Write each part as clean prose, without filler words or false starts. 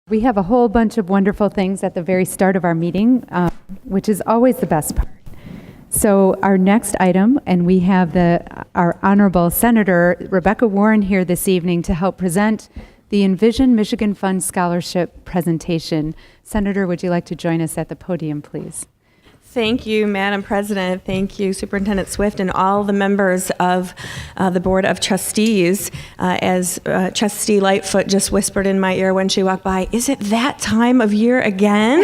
We have a whole bunch of wonderful things at the very start of our meeting, which is always the best part. So our next item, and we have our Honorable Senator Rebekah Warren here this evening to help present the Envision Michigan Fund Scholarship presentation. Senator, would you like to join us at the podium, please? Thank you, Madam President. Thank you, Superintendent Swift, and all the members of the Board of Trustees. As Trustee Lightfoot just whispered in my ear when she walked by, is it that time of year again?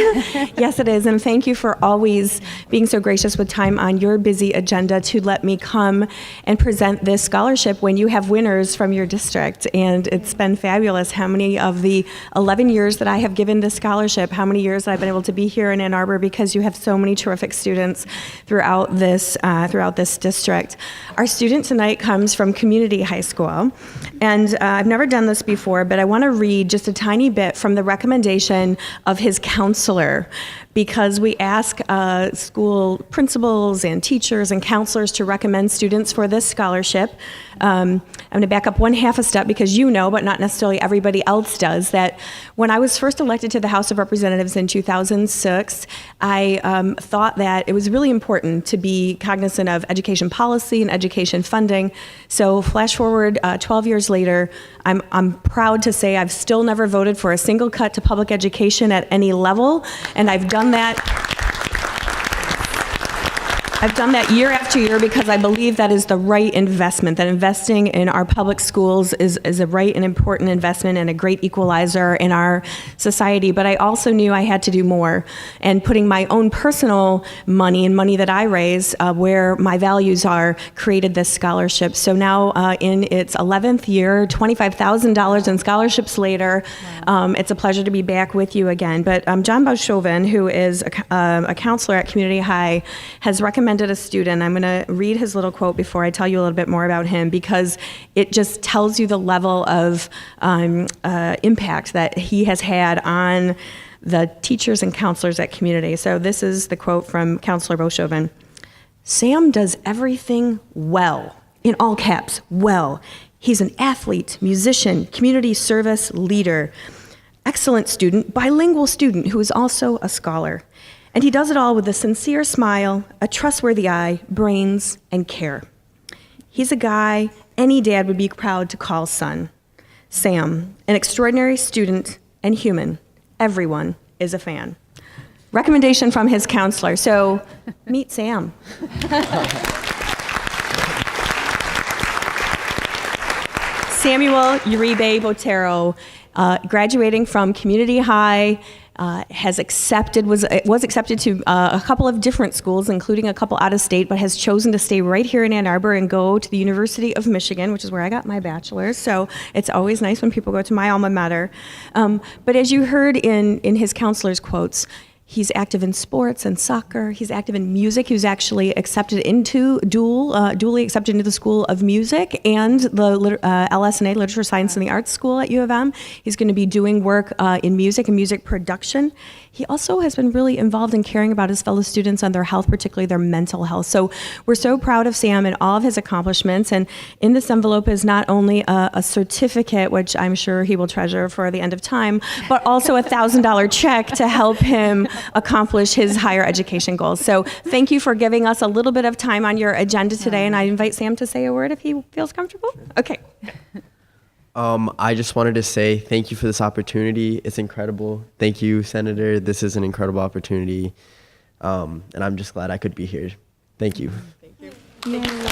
Yes, it is, and thank you for always being so gracious with time on your busy agenda to let me come and present this scholarship when you have winners from your district. And it's been fabulous how many of the 11 years that I have given this scholarship, how many years I've been able to be here in Ann Arbor because you have so many terrific students throughout this district. Our student tonight comes from Community High School, and I've never done this before, but I want to read just a tiny bit from the recommendation of his counselor, because we ask school principals and teachers and counselors to recommend students for this scholarship. I'm going to back up one half a step because you know, but not necessarily everybody else does, that when I was first elected to the House of Representatives in 2006, I thought that it was really important to be cognizant of education policy and education funding. So flash forward 12 years later, I'm proud to say I've still never voted for a single cut to public education at any level, and I've done that year after year because I believe that is the right investment, that investing in our public schools is a right and important investment and a great equalizer in our society. But I also knew I had to do more, and putting my own personal money and money that I raise where my values are created this scholarship. So now in its 11th year, $25,000 in scholarships later, it's a pleasure to be back with you again. But John Bauchoven, who is a counselor at Community High, has recommended a student. I'm going to read his little quote before I tell you a little bit more about him, because it just tells you the level of impact that he has had on the teachers and counselors at Community. So this is the quote from Counselor Bauchoven. Sam does everything well, in all caps, well. He's an athlete, musician, community service leader, excellent student, bilingual student who is also a scholar. And he does it all with a sincere smile, a trustworthy eye, brains, and care. He's a guy any dad would be proud to call son. Sam, an extraordinary student and human. Everyone is a fan. Recommendation from his counselor. So, meet Sam. Samuel Uribe Botero, graduating from Community High, was accepted to a couple of different schools, including a couple out of state, but has chosen to stay right here in Ann Arbor and go to the University of Michigan, which is where I got my bachelor's. So it's always nice when people go to my alma mater. But as you heard in his counselor's quotes, he's active in sports and soccer. He's active in music. He was actually accepted into dually accepted into the School of Music and the LS&A, Literature, Science, and the Arts School at U of M. He's going to be doing work in music and music production. He also has been really involved in caring about his fellow students and their health, particularly their mental health. So we're so proud of Sam and all of his accomplishments. And in this envelope is not only a certificate, which I'm sure he will treasure for the end of time, but also a $1,000 check to help him accomplish his higher education goals. So thank you for giving us a little bit of time on your agenda today, and I invite Sam to say a word if he feels comfortable. Okay. I just wanted to say thank you for this opportunity. It's incredible. Thank you, Senator. This is an incredible opportunity, and I'm just glad I could be here. Thank you. Thank you. Thank you.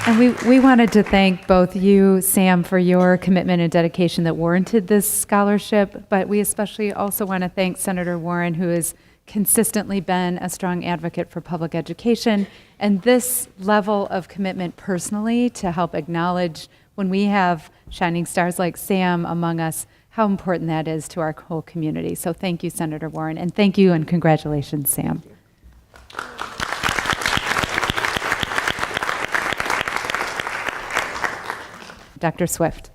And we wanted to thank both you, Sam, for your commitment and dedication that warranted this scholarship, but we especially also want to thank Senator Warren, who has consistently been a strong advocate for public education, and this level of commitment personally to help acknowledge when we have shining stars like Sam among us, how important that is to our whole community. So thank you, Senator Warren, and thank you and congratulations, Sam. Dr. Swift.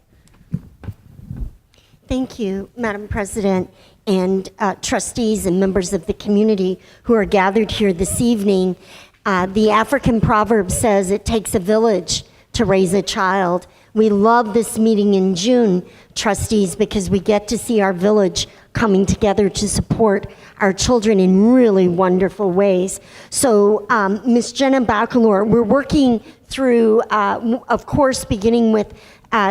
Thank you, Madam President, and trustees and members of the community who are gathered here this evening. The African proverb says it takes a village to raise a child. We love this meeting in June, trustees, because we get to see our village coming together to support our children in really wonderful ways. So, Ms. Jenna Bacalor, we're working through, of course, beginning with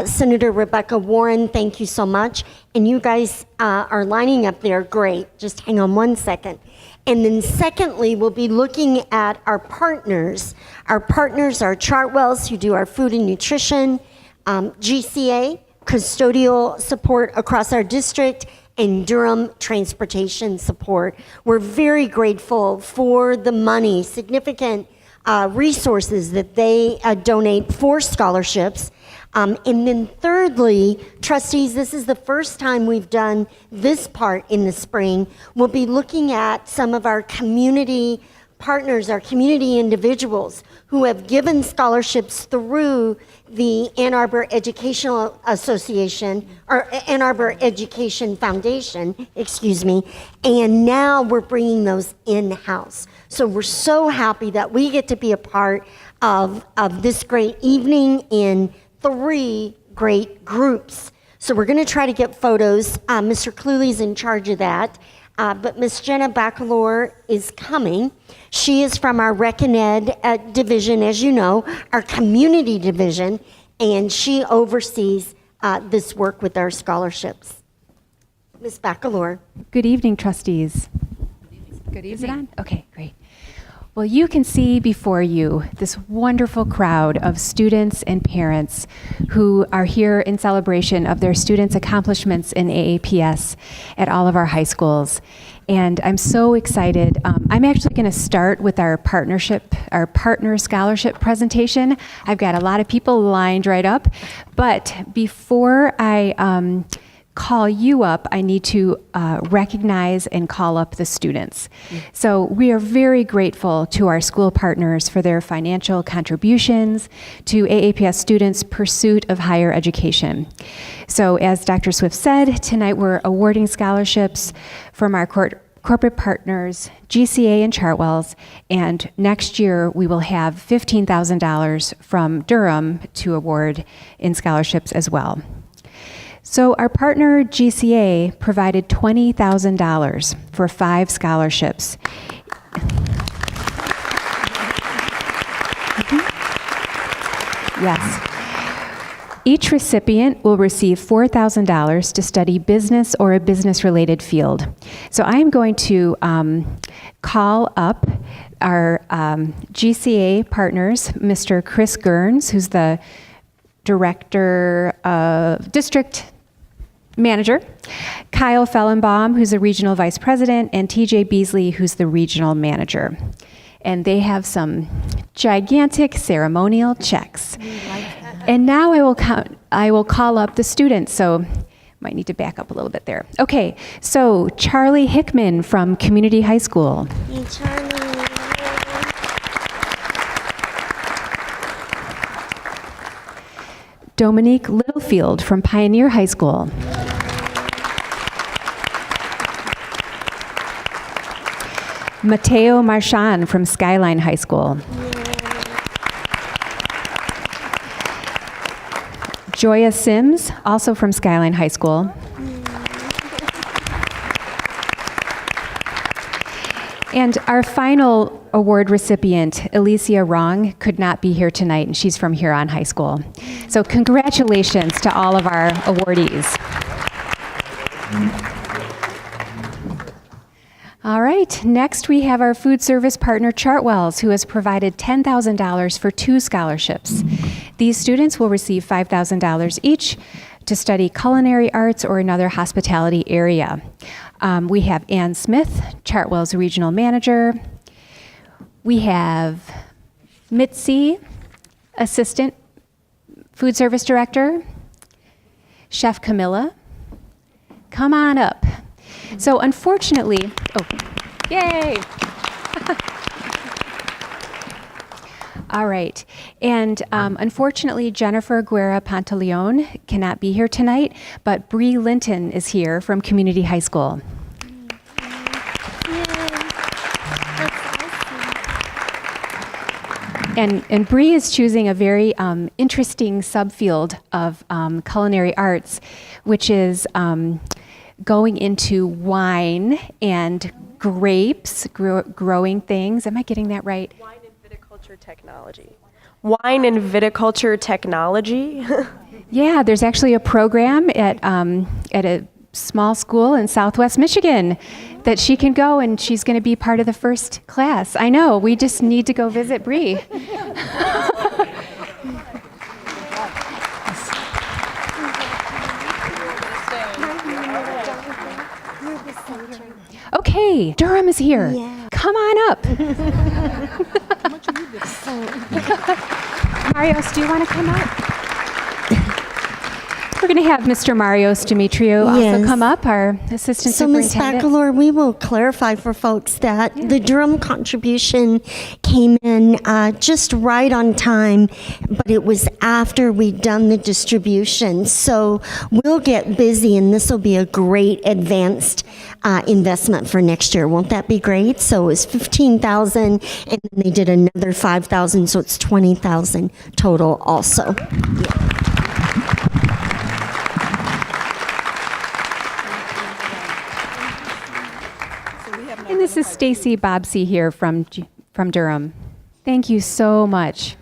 Senator Rebekah Warren. Thank you so much. And you guys are lining up there. Great. Just hang on one second. And then secondly, we'll be looking at our partners. Our partners are Chartwells, who do our food and nutrition, GCA, custodial support across our district, and Durham transportation support. We're very grateful for the money, significant resources that they donate for scholarships. And then thirdly, trustees, this is the first time we've done this part in the spring. We'll be looking at some of our community partners, our community individuals who have given scholarships through the Ann Arbor Educational Association, or Ann Arbor Education Foundation, excuse me, and now we're bringing those in-house. So we're so happy that we get to be a part of this great evening in 3 great groups. So we're going to try to get photos. Mr. Cluley's in charge of that. But Ms. Jenna Bacalor is coming. She is from our Rec and Ed division, as you know, our community division, and she oversees this work with our scholarships. Ms. Bacalor. Good evening, trustees. Good Is it evening. on? Okay, great. Well, you can see before you this wonderful crowd of students and parents who are here in celebration of their students' accomplishments in AAPS at all of our high schools. And I'm so excited. I'm actually going to start with our partner scholarship presentation. I've got a lot of people lined right up. But before I call you up, I need to recognize and call up the students. So we are very grateful to our school partners for their financial contributions to AAPS students' pursuit of higher education. So as Dr. Swift said, tonight we're awarding scholarships from our corporate partners, GCA and Chartwells, and next year we will have $15,000 from Durham to award in scholarships as well. So our partner GCA provided $20,000 for 5 scholarships. Yes. Each recipient will receive $4,000 to study business or a business-related field. So I'm going to call up our GCA partners, Mr. Chris Gerns, who's the Director of District Manager, Kyle Fellenbaum, who's the Regional Vice President, and TJ Beasley, who's the Regional Manager. And they have some gigantic ceremonial checks. And now I will call up the students, so might need to back up a little bit there. Okay, so Charlie Hickman from Community High School. Hey, Charlie. Dominique Littlefield from Pioneer High School. Mateo Marchand from Skyline High School. Joya Sims, also from Skyline High School. And our final award recipient, Alicia Rong, could not be here tonight, and she's from Huron High School. So congratulations to all of our awardees. All right, next we have our food service partner, Chartwells, who has provided $10,000 for 2 scholarships. These students will receive $5,000 each to study culinary arts or another hospitality area. We have Ann Smith, Chartwell's regional manager. We have Mitzi, assistant food service director. Chef Camilla, come on up. So unfortunately, yay! All right, and unfortunately, Jennifer Guerra Pantaleon cannot be here tonight, but Bree Linton is here from Community High School. And Bree is choosing a very interesting subfield of culinary arts, which is going into wine and grapes, growing things. Am I getting that right? Wine and viticulture technology. Wine and viticulture technology. Yeah, there's actually a program at a small school in Southwest Michigan that she can go, and she's going to be part of the first class. I know, we just need to go visit Bree. Okay, Durham is here. Yeah. Come on up. Marios, do you want to come up? We're going to have Mr. Marios Demetriou also Yes. come up, our assistant So, Ms. superintendent. Baccalor, we will clarify for folks that the Durham contribution came in just right on time, but it was after we'd done the distribution. So we'll get busy, and this will be a great advanced investment for next year. Won't that be great? So it was $15,000, and then they did another $5,000, so it's $20,000 total also. And this is Stacy Bobsey here from Durham. Thank you so much.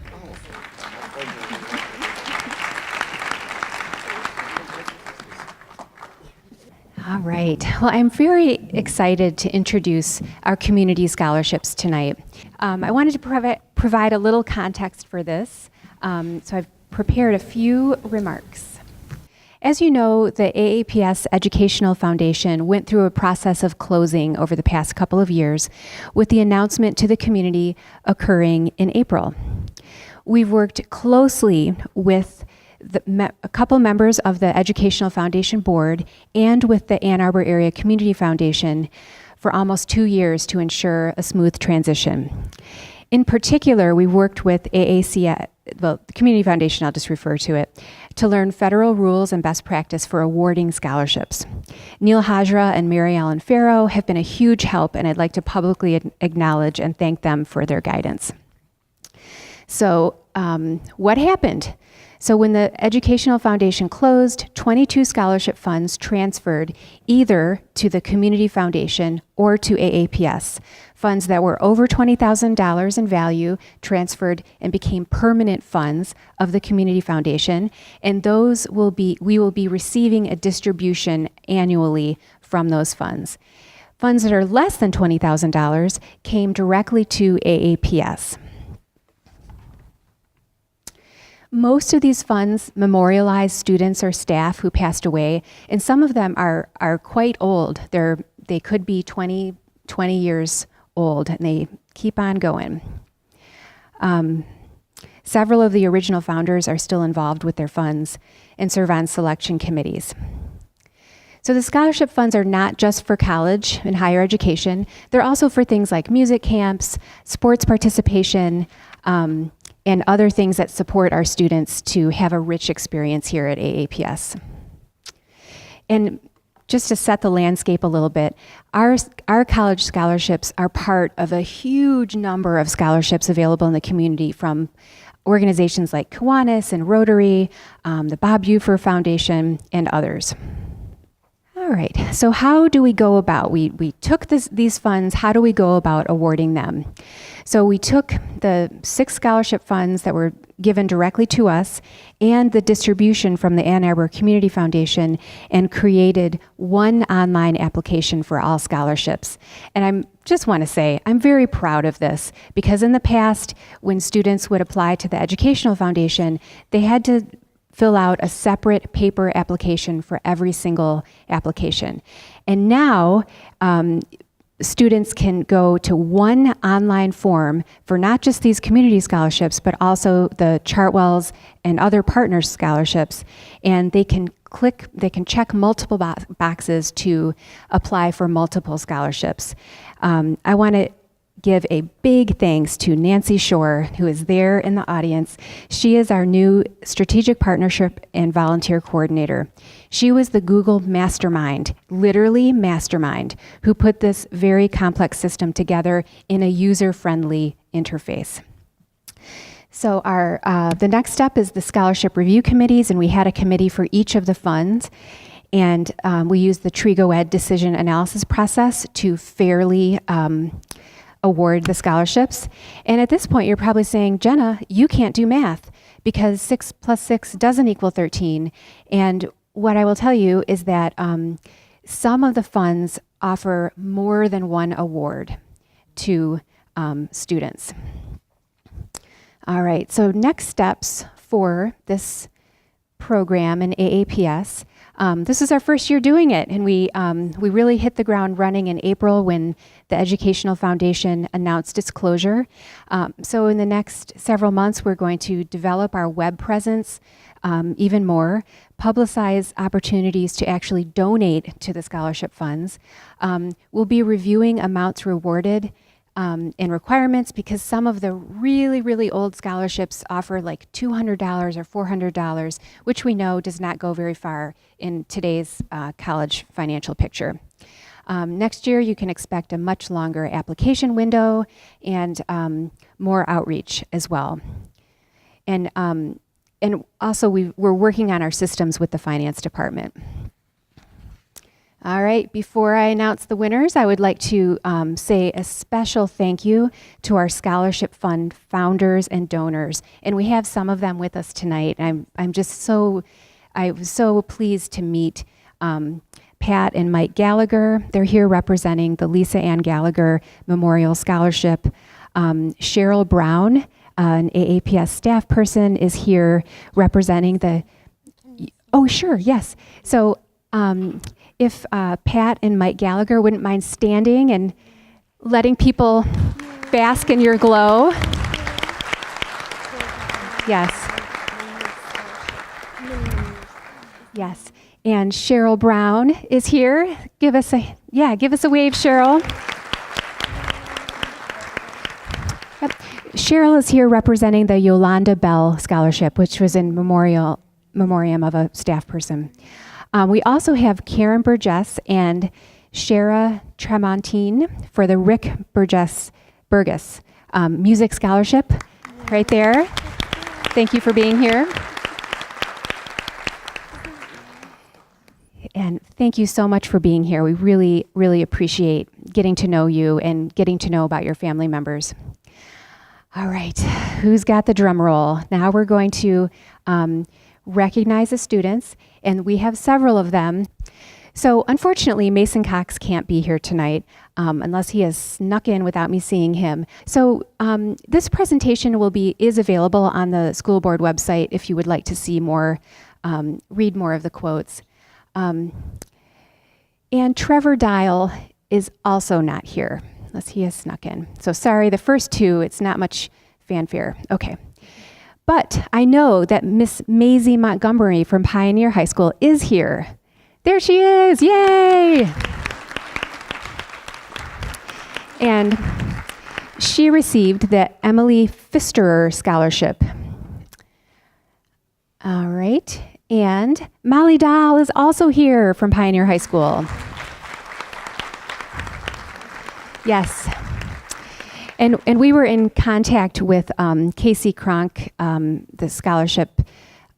All right. Well, I'm very excited to introduce our community scholarships tonight. I wanted to provide a little context for this, so I've prepared a few remarks. As you know, the AAPS Educational Foundation went through a process of closing over the past couple of years, with the announcement to the community occurring in April. We've worked closely with a couple members of the Educational Foundation Board and with the Ann Arbor Area Community Foundation for almost 2 years to ensure a smooth transition. In particular, we worked with AACS, well, the Community Foundation, I'll just refer to it, to learn federal rules and best practice for awarding scholarships. Neil Hajra and Mary Ellen Farrow have been a huge help, and I'd like to publicly acknowledge and thank them for their guidance. So, what happened? So when the Educational Foundation closed, 22 scholarship funds transferred either to the Community Foundation or to AAPS. Funds that were over $20,000 in value transferred and became permanent funds of the Community Foundation, and we will be receiving a distribution annually from those funds. Funds that are less than $20,000 came directly to AAPS. Most of these funds memorialize students or staff who passed away, and some of them are quite old. They could be 20 years old, and they keep on going. Several of the original founders are still involved with their funds and serve on selection committees. So the scholarship funds are not just for college and higher education. They're also for things like music camps, sports participation, and other things that support our students to have a rich experience here at AAPS. And just to set the landscape a little bit, our college scholarships are part of a huge number of scholarships available in the community from organizations like Kiwanis and Rotary, the Bob Ufer Foundation, and others. All right, so how do we go about, we took these funds, how do we go about awarding them? So we took the 6 scholarship funds that were given directly to us and the distribution from the Ann Arbor Community Foundation and created one online application for all scholarships. And I just want to say, I'm very proud of this because in the past, when students would apply to the Educational Foundation, they had to fill out a separate paper application for every single application. And now, students can go to one online form for not just these community scholarships, but also the Chartwells and other partner scholarships, and they can check multiple boxes to apply for multiple scholarships. I want to give a big thanks to Nancy Shore, who is there in the audience. She is our new strategic partnership and volunteer coordinator. She was the Google mastermind, literally mastermind, who put this very complex system together in a user-friendly interface. So the next step is the scholarship review committees, and we had a committee for each of the funds. And we used the Trigo Ed decision analysis process to fairly award the scholarships. And at this point, you're probably saying, Jenna, you can't do math because 6 plus 6 doesn't equal 13. And what I will tell you is that some of the funds offer more than one award to students. All right, so next steps for this program in AAPS. This is our first year doing it, and we really hit the ground running in April when the Educational Foundation announced its closure. So in the next several months, we're going to develop our web presence even more, publicize opportunities to actually donate to the scholarship funds. We'll be reviewing amounts rewarded and requirements, because some of the really, really old scholarships offer like $200 or $400, which we know does not go very far in today's college financial picture. Next year, you can expect a much longer application window and more outreach as well. And also, we're working on our systems with the finance department. All right, before I announce the winners, I would like to say a special thank you to our scholarship fund founders and donors. And we have some of them with us tonight. I was so pleased to meet Pat and Mike Gallagher. They're here representing the Lisa Ann Gallagher Memorial Scholarship. Cheryl Brown, an AAPS staff person, is here representing the, oh sure, yes. So if Pat and Mike Gallagher wouldn't mind standing and letting people bask in your glow. Yes. Yes. And Cheryl Brown is here. Give us a wave, Cheryl. Yep. Cheryl is here representing the Yolanda Bell Scholarship, which was in memoriam of a staff person. We also have Karen Burgess and Shara Tremontine for the Rick Burgess Music Scholarship, right there. Thank you for being here. And thank you so much for being here. We really, really appreciate getting to know you and getting to know about your family members. All right, who's got the drum roll? Now we're going to recognize the students, and we have several of them. So unfortunately, Mason Cox can't be here tonight unless he has snuck in without me seeing him. So this presentation is available on the school board website if you would like to see more, read more of the quotes. And Trevor Dial is also not here, unless he has snuck in. So sorry, the first two, it's not much fanfare. Okay. But I know that Miss Maisie Montgomery from Pioneer High School is here. There she is, yay! And she received the Emily Pfisterer Scholarship. All right, and Molly Dahl is also here from Pioneer High School. Yes. And we were in contact with Casey Cronk, the scholarship,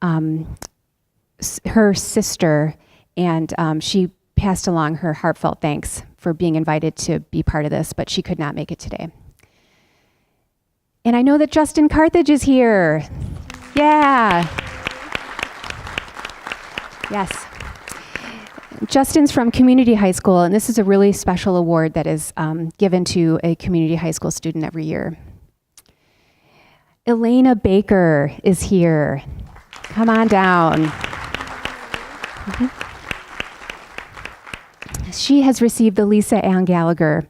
her sister, and she passed along her heartfelt thanks for being invited to be part of this, but she could not make it today. And I know that Justin Carthage is here. Yeah. Yes. Justin's from Community High School, and this is a really special award that is given to a community high school student every year. Elena Baker is here. Come on down. Mm-hmm. She has received the Lisa Ann Gallagher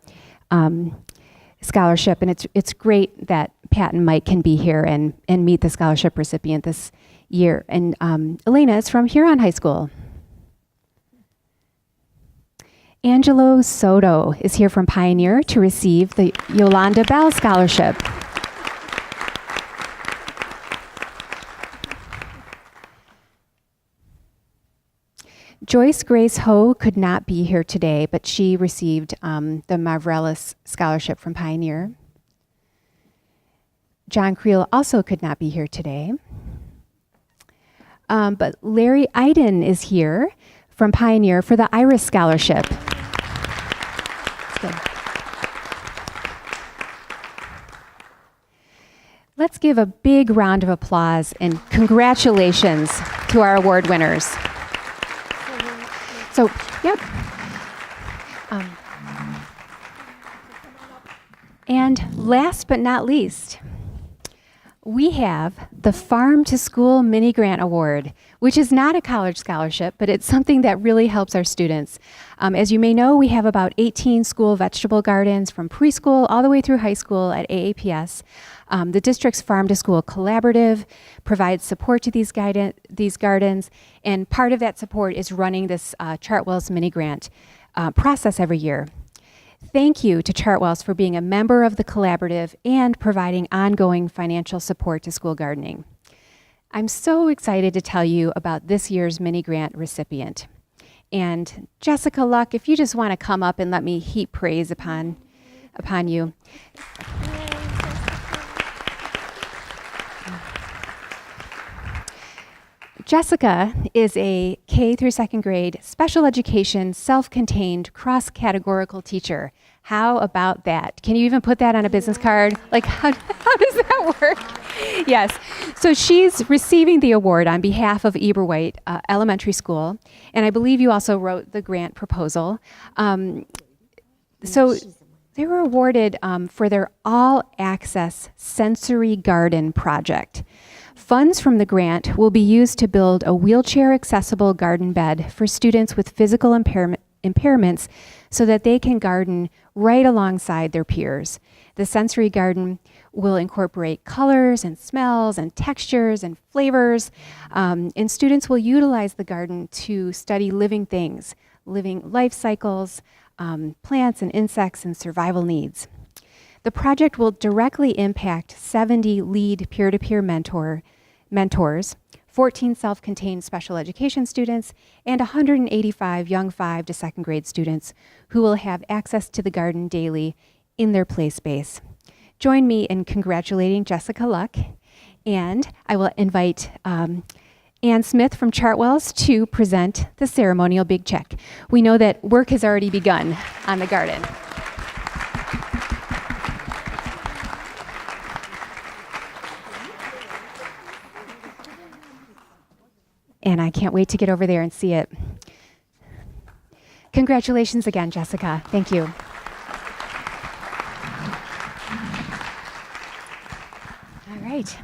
scholarship, and it's great that Pat and Mike can be here and meet the scholarship recipient this year. And Elena is from Huron High School. Angelo Soto is here from Pioneer to receive the Yolanda Bell Scholarship. Joyce Grace Ho could not be here today, but she received the Marvelous Scholarship from Pioneer. John Creel also could not be here today. But Larry Iden is here from Pioneer for the Iris Scholarship. Good. Let's give a big round of applause and congratulations to our award winners. So, yep. And last but not least, we have the Farm to School Mini Grant Award, which is not a college scholarship, but it's something that really helps our students. As you may know, we have about 18 school vegetable gardens from preschool all the way through high school at AAPS. The district's Farm to School Collaborative provides support to these gardens, and part of that support is running this Chartwells mini grant process every year. Thank you to Chartwells for being a member of the collaborative and providing ongoing financial support to school gardening. I'm so excited to tell you about this year's mini grant recipient. And Jessica Luck, if you just want to come up and let me heap praise upon you. Jessica is a K through second grade special education, self-contained, cross-categorical teacher. How about that? Can you even put that on a business card? Like, how does that work? Yes. So she's receiving the award on behalf of Eberwhite Elementary School, and I believe you also wrote the grant proposal. So they were awarded for their all-access sensory garden project. Funds from the grant will be used to build a wheelchair-accessible garden bed for students with physical impairments so that they can garden right alongside their peers. The sensory garden will incorporate colors and smells and textures and flavors, and students will utilize the garden to study living things, living life cycles, plants and insects, and survival needs. The project will directly impact 70 lead peer-to-peer mentors, 14 self-contained special education students, and 185 young 5 to 2nd grade students who will have access to the garden daily in their play space. Join me in congratulating Jessica Luck, and I will invite Ann Smith from Chartwells to present the ceremonial big check. We know that work has already begun on the garden. And I can't wait to get over there and see it. Congratulations again, Jessica. Thank you. All right.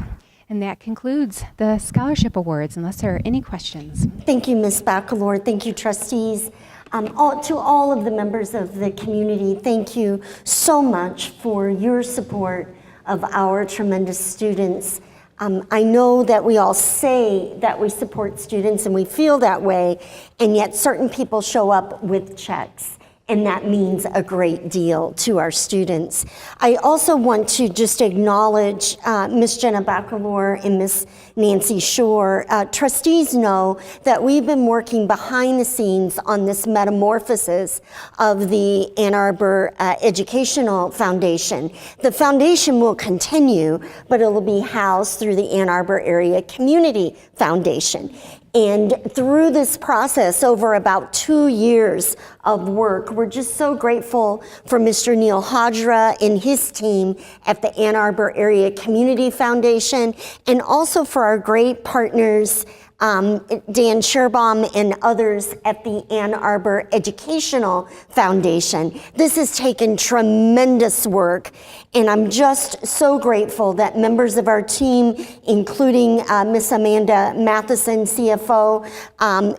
And that concludes the scholarship awards, unless there are any questions. Thank you, Ms. Baccalord. Thank you, trustees. To all of the members of the community, thank you so much for your support of our tremendous students. I know that we all say that we support students and we feel that way, and yet certain people show up with checks, and that means a great deal to our students. I also want to just acknowledge Ms. Jenna Baccalord and Ms. Nancy Shore. Trustees know that we've been working behind the scenes on this metamorphosis of the Ann Arbor Educational Foundation. The foundation will continue, but it will be housed through the Ann Arbor Area Community Foundation. And through this process, over about 2 years of work, we're just so grateful for Mr. Neil Hodra and his team at the Ann Arbor Area Community Foundation, and also for our great partners, Dan Scherbaum and others at the Ann Arbor Educational Foundation. This has taken tremendous work, and I'm just so grateful that members of our team, including Miss Amanda Matheson, CFO,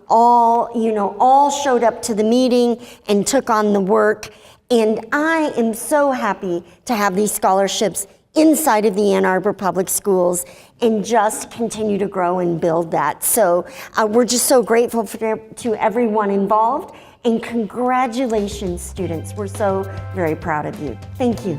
all showed up to the meeting and took on the work. And I am so happy to have these scholarships inside of the Ann Arbor Public Schools and just continue to grow and build that. So we're just so grateful to everyone involved, and congratulations, students. We're so very proud of you. Thank you.